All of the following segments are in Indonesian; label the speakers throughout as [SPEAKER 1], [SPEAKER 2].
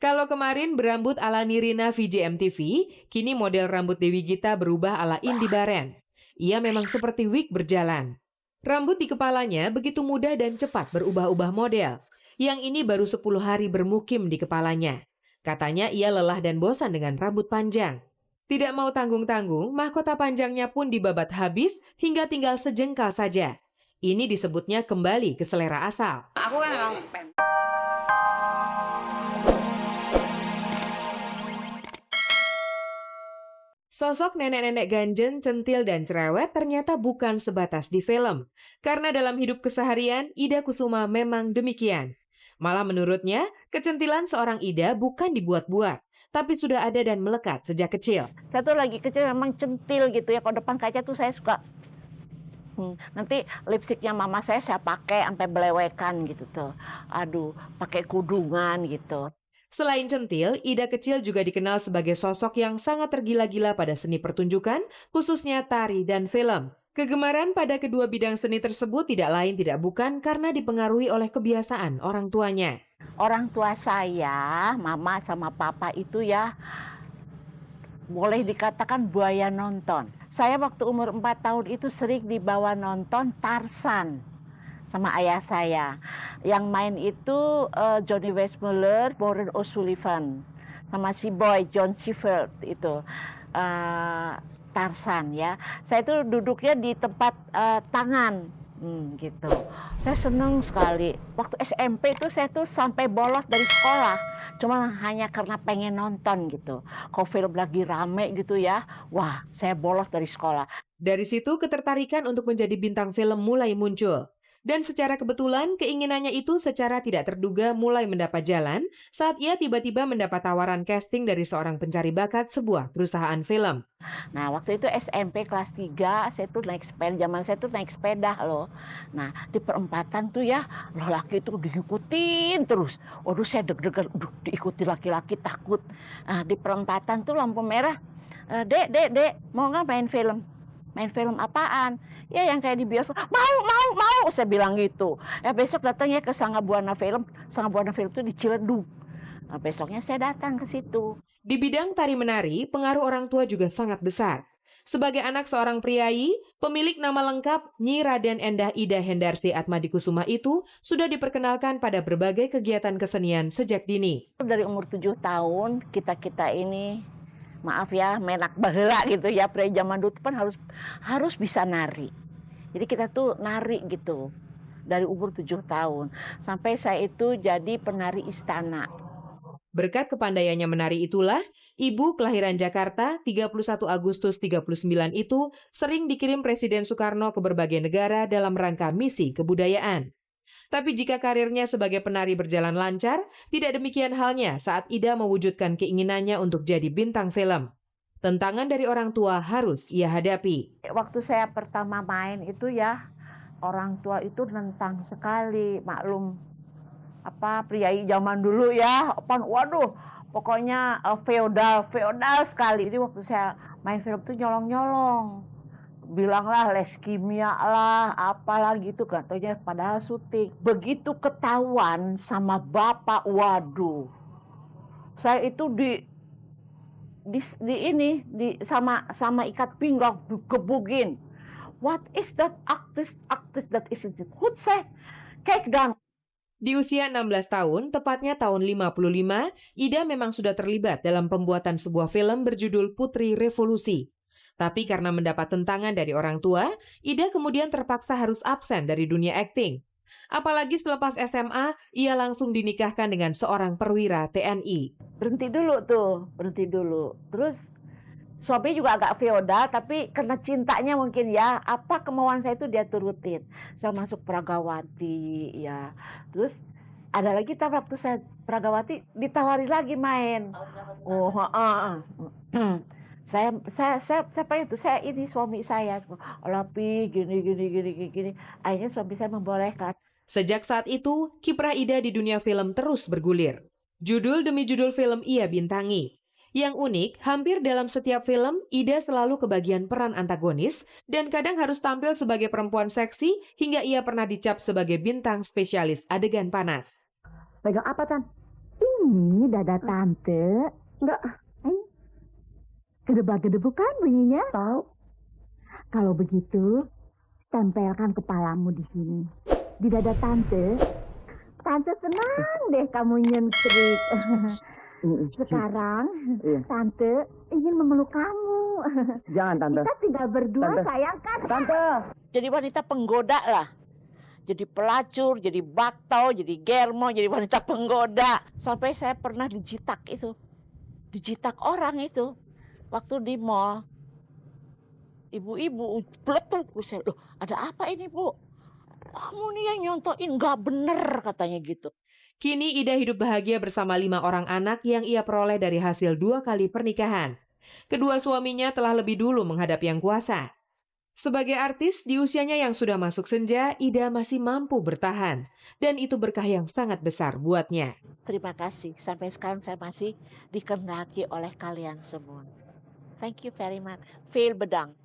[SPEAKER 1] Kalau kemarin berambut ala Nirina VJ MTV, kini model rambut Dewi Gita berubah ala Indy Baren. Ia memang seperti wig berjalan. Rambut di kepalanya begitu mudah dan cepat berubah-ubah model. Yang ini baru 10 hari bermukim di kepalanya. Katanya ia lelah dan bosan dengan rambut panjang. Tidak mau tanggung-tanggung, mahkota panjangnya pun dibabat habis hingga tinggal sejengkal saja. Ini disebutnya kembali ke selera asal.
[SPEAKER 2] Aku kan emang
[SPEAKER 1] Sosok nenek-nenek ganjen, centil, dan cerewet ternyata bukan sebatas di film. Karena dalam hidup keseharian, Ida Kusuma memang demikian. Malah menurutnya, kecentilan seorang Ida bukan dibuat-buat, tapi sudah ada dan melekat sejak kecil.
[SPEAKER 3] Saya tuh lagi kecil memang centil gitu ya. Kalau depan kaca tuh saya suka. Nanti lipstiknya mama saya pakai sampai belewekan gitu tuh. Aduh, pakai kudungan gitu.
[SPEAKER 1] Selain centil, Ida kecil juga dikenal sebagai sosok yang sangat tergila-gila pada seni pertunjukan, khususnya tari dan film. Kegemaran pada kedua bidang seni tersebut tidak lain tidak bukan karena dipengaruhi oleh kebiasaan orang tuanya.
[SPEAKER 3] Orang tua saya, mama sama papa itu ya, boleh dikatakan buaya nonton. Saya waktu umur 4 tahun itu sering dibawa nonton Tarzan sama ayah saya. Yang main itu Johnny Weissmuller, Warren O'Sullivan, sama si boy John Sheffield itu Tarzan ya. Saya itu duduknya di tempat tangan gitu. Saya senang sekali. Waktu SMP itu saya tuh sampai bolos dari sekolah. Cuma hanya karena pengen nonton gitu. Kalau film lagi rame gitu ya, wah saya bolos dari sekolah.
[SPEAKER 1] Dari situ ketertarikan untuk menjadi bintang film mulai muncul. Dan secara kebetulan, keinginannya itu secara tidak terduga mulai mendapat jalan saat ia tiba-tiba mendapat tawaran casting dari seorang pencari bakat sebuah perusahaan film.
[SPEAKER 3] Nah, waktu itu SMP kelas 3, saya tuh naik sepeda, zaman saya tuh naik sepeda loh. Nah, di perempatan tuh ya, laki itu diikutin terus. Waduh, saya deg-degan, diikuti laki-laki takut. Nah, di perempatan tuh lampu merah, dek, mau nggak main film? Main film apaan? Ya yang kayak di bioskop. Mau. Saya bilang gitu. Ya besok datang ya ke Sangga Buana Film. Sangga Buana Film itu di Ciledug. Nah, besoknya saya datang ke situ.
[SPEAKER 1] Di bidang tari-menari, pengaruh orang tua juga sangat besar. Sebagai anak seorang priayi, pemilik nama lengkap Nyi Raden Endah Ida Hendarsi Atmadikusuma itu sudah diperkenalkan pada berbagai kegiatan kesenian sejak dini.
[SPEAKER 3] Dari umur 7 tahun, kita ini maaf ya, menak baheula gitu ya, pria zaman dulu kan harus bisa nari. Jadi kita tuh nari gitu dari umur 7 tahun sampai saya itu jadi penari istana.
[SPEAKER 1] Berkat kepandaiannya menari itulah, ibu kelahiran Jakarta 31 Agustus 39 itu sering dikirim Presiden Soekarno ke berbagai negara dalam rangka misi kebudayaan. Tapi jika karirnya sebagai penari berjalan lancar, tidak demikian halnya saat Ida mewujudkan keinginannya untuk jadi bintang film. Tantangan dari orang tua harus ia hadapi.
[SPEAKER 3] Waktu saya pertama main itu ya, orang tua itu nentang sekali, maklum priai zaman dulu ya, waduh, pokoknya feodal sekali. Jadi waktu saya main film itu nyolong-nyolong. Bilanglah les kimia lah, apalah gitu, katanya padahal syuting. Begitu ketahuan sama bapak, waduh, saya itu sama ikat pinggang dikebugin. What is that artist that is it? Who'd say? Take down.
[SPEAKER 1] Di usia 16 tahun, tepatnya tahun 55, Ida memang sudah terlibat dalam pembuatan sebuah film berjudul Putri Revolusi. Tapi karena mendapat tentangan dari orang tua, Ida kemudian terpaksa harus absen dari dunia akting. Apalagi selepas SMA, ia langsung dinikahkan dengan seorang perwira TNI.
[SPEAKER 3] Berhenti dulu. Terus suami juga agak feodal, tapi karena cintanya mungkin ya, apa kemauan saya itu dia turutin. Saya masuk Pragawati ya. Terus ada lagi waktu saya Pragawati ditawari lagi main. Saya ini suami saya, Olapi gini. Akhirnya suami saya membolehkan.
[SPEAKER 1] Sejak saat itu, kiprah Ida di dunia film terus bergulir. Judul demi judul film ia bintangi. Yang unik, hampir dalam setiap film, Ida selalu kebagian peran antagonis dan kadang harus tampil sebagai perempuan seksi hingga ia pernah dicap sebagai bintang spesialis adegan panas.
[SPEAKER 3] Pegang apa, Tan? Ini dada tante. Enggak. Gedebak-gedebuk kan bunyinya? Tahu. Kalau begitu, tempelkan kepalamu di sini. Di dada tante. Tante senang deh kamu nyentrik. Sekarang, tante ingin memeluk kamu.
[SPEAKER 2] Jangan, Tante.
[SPEAKER 3] Kita tinggal berdua,
[SPEAKER 2] Tante.
[SPEAKER 3] sayang kan?
[SPEAKER 2] Tante.
[SPEAKER 3] Jadi wanita penggoda lah. Jadi pelacur, jadi baktau, jadi germo, jadi wanita penggoda. Sampai saya pernah dijitak itu. Dijitak orang itu. Waktu di mall. Ibu-ibu peletuk. Saya, loh, ada apa ini, Bu? Kamu nih yang nyontoin, nggak bener katanya gitu.
[SPEAKER 1] Kini Ida hidup bahagia bersama 5 orang anak yang ia peroleh dari hasil 2 kali pernikahan. Kedua suaminya telah lebih dulu menghadap Yang Kuasa. Sebagai artis, di usianya yang sudah masuk senja, Ida masih mampu bertahan. Dan itu berkah yang sangat besar buatnya.
[SPEAKER 3] Terima kasih, sampai sekarang saya masih dikehendaki oleh kalian semua. Thank you very much. Phil Bedang,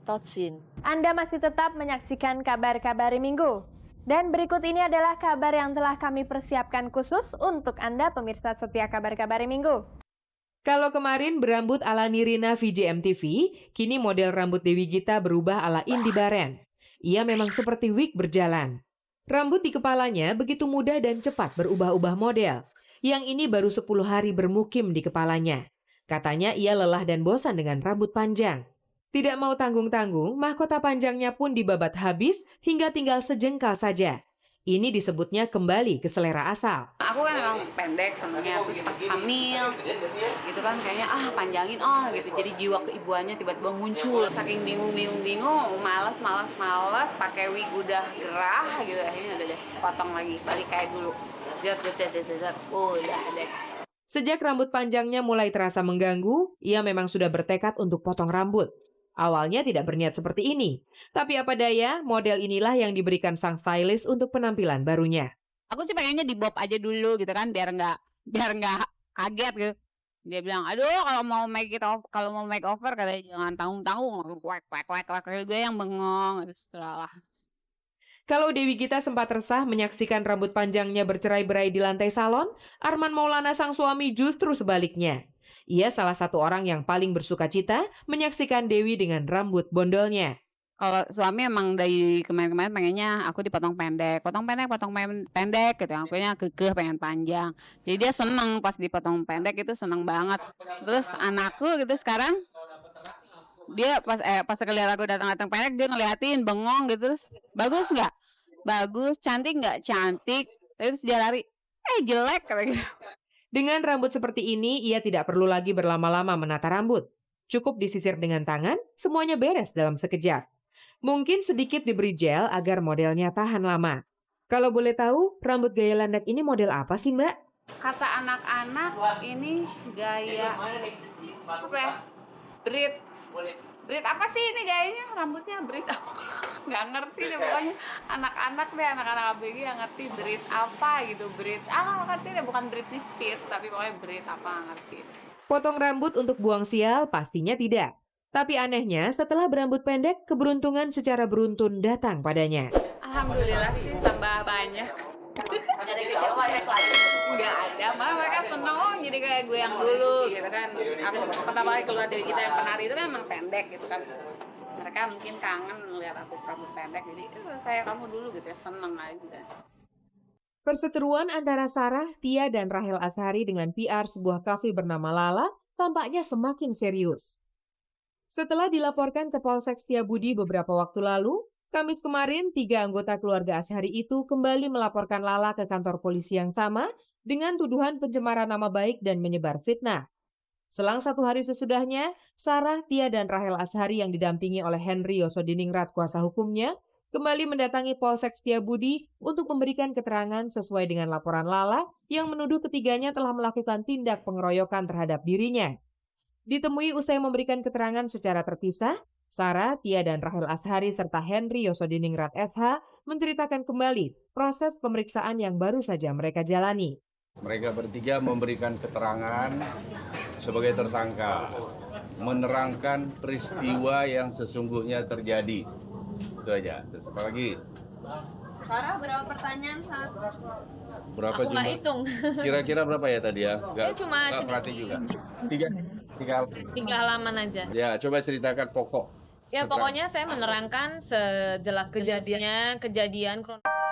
[SPEAKER 3] Totsin.
[SPEAKER 4] Anda masih tetap menyaksikan kabar-kabar Minggu. Dan berikut ini adalah kabar yang telah kami persiapkan khusus untuk Anda pemirsa setia kabar-kabar Minggu.
[SPEAKER 1] Kalau kemarin berambut ala Nirina VJMTV, kini model rambut Dewi Gita berubah ala Indy Baren. Ia memang seperti wig berjalan. Rambut di kepalanya begitu mudah dan cepat berubah-ubah model. Yang ini baru 10 hari bermukim di kepalanya. Katanya ia lelah dan bosan dengan rambut panjang. Tidak mau tanggung-tanggung, mahkota panjangnya pun dibabat habis hingga tinggal sejengkal saja. Ini disebutnya kembali ke selera asal.
[SPEAKER 5] Aku kan emang pendek sebenarnya, terus pas hamil gitu kan kayaknya panjangin gitu. Jadi jiwa keibuannya tiba-tiba muncul. Saking bingung, malas pakai wig udah gerah gitu. Akhirnya udah deh, potong lagi, balik kayak dulu. Udah deh.
[SPEAKER 1] Sejak rambut panjangnya mulai terasa mengganggu, ia memang sudah bertekad untuk potong rambut. Awalnya tidak berniat seperti ini, tapi apa daya, model inilah yang diberikan sang stylist untuk penampilan barunya.
[SPEAKER 5] Aku sih pengennya di bob aja dulu gitu kan, biar nggak kaget gitu. Dia bilang, aduh kalau mau make over katanya jangan tanggung-tanggung, kuek gue yang bengong, setelah.
[SPEAKER 1] Kalau Dewi Gita sempat resah menyaksikan rambut panjangnya bercerai-berai di lantai salon, Arman Maulana sang suami justru sebaliknya. Ia salah satu orang yang paling bersukacita menyaksikan Dewi dengan rambut bondolnya.
[SPEAKER 5] Kalau suami emang dari kemarin-kemarin pengennya aku dipotong pendek gitu. Akunya kekeh pengen panjang. Jadi dia seneng pas dipotong pendek, itu seneng banget. Terus anakku gitu sekarang dia pas ngeliat aku datang pendek, dia ngeliatin bengong gitu. Terus bagus nggak? Bagus. Cantik nggak? Cantik. Terus dia lari, jelek kayak gitu.
[SPEAKER 1] Dengan rambut seperti ini, ia tidak perlu lagi berlama-lama menata rambut. Cukup disisir dengan tangan, semuanya beres dalam sekejap. Mungkin sedikit diberi gel agar modelnya tahan lama. Kalau boleh tahu, rambut gaya landak ini model apa sih, Mbak?
[SPEAKER 5] Kata anak-anak ini gaya Brit apa sih ini gayanya, rambutnya Brit apa? Nggak ngerti deh pokoknya. Anak-anak ABG yang ngerti Brit apa gitu. Nggak ngerti deh, bukan Britney Spears tapi pokoknya Brit apa, nggak ngerti.
[SPEAKER 1] Potong rambut untuk buang sial pastinya tidak. Tapi anehnya, setelah berambut pendek, keberuntungan secara beruntun datang padanya.
[SPEAKER 5] Alhamdulillah sih tambah banyak. Ada kecewa ya lagi? Nggak ada, malah mereka seneng jadi kayak gue yang dulu gitu kan. Aku pertama kali keluar dari kita yang penari itu kan emang pendek gitu kan. Mereka mungkin kangen melihat aku rambut pendek, jadi kayak kamu dulu gitu ya, seneng aja.
[SPEAKER 1] Perseteruan antara Sarah, Tia, dan Rahel Azhari dengan PR sebuah kafe bernama Lala tampaknya semakin serius. Setelah dilaporkan ke Polsek Setiabudi beberapa waktu lalu, Kamis kemarin 3 anggota keluarga Azhari itu kembali melaporkan Lala ke kantor polisi yang sama dengan tuduhan pencemaran nama baik dan menyebar fitnah. Selang 1 hari sesudahnya, Sarah, Tia, dan Rahel Azhari yang didampingi oleh Henry Yosodiningrat kuasa hukumnya kembali mendatangi Polsek Setiabudi untuk memberikan keterangan sesuai dengan laporan Lala yang menuduh ketiganya telah melakukan tindak pengeroyokan terhadap dirinya. Ditemui usai memberikan keterangan secara terpisah, Sarah, Tia, dan Rahel Azhari serta Henry Yosodiningrat SH menceritakan kembali proses pemeriksaan yang baru saja mereka jalani.
[SPEAKER 6] Mereka bertiga memberikan keterangan sebagai tersangka, menerangkan peristiwa yang sesungguhnya terjadi. Itu aja. Terus apa lagi?
[SPEAKER 2] Sarah berapa pertanyaan, Sarah?
[SPEAKER 6] Berapa
[SPEAKER 2] Aku nggak
[SPEAKER 6] jumlah?
[SPEAKER 2] hitung.
[SPEAKER 6] Kira-kira berapa ya tadi ya?
[SPEAKER 2] Ya, cuma
[SPEAKER 6] nggak perhatiin juga. Tiga.
[SPEAKER 2] 3 halaman aja.
[SPEAKER 6] Ya, coba ceritakan pokok.
[SPEAKER 2] Ya pokoknya saya menerangkan sejelas kejadian kronologi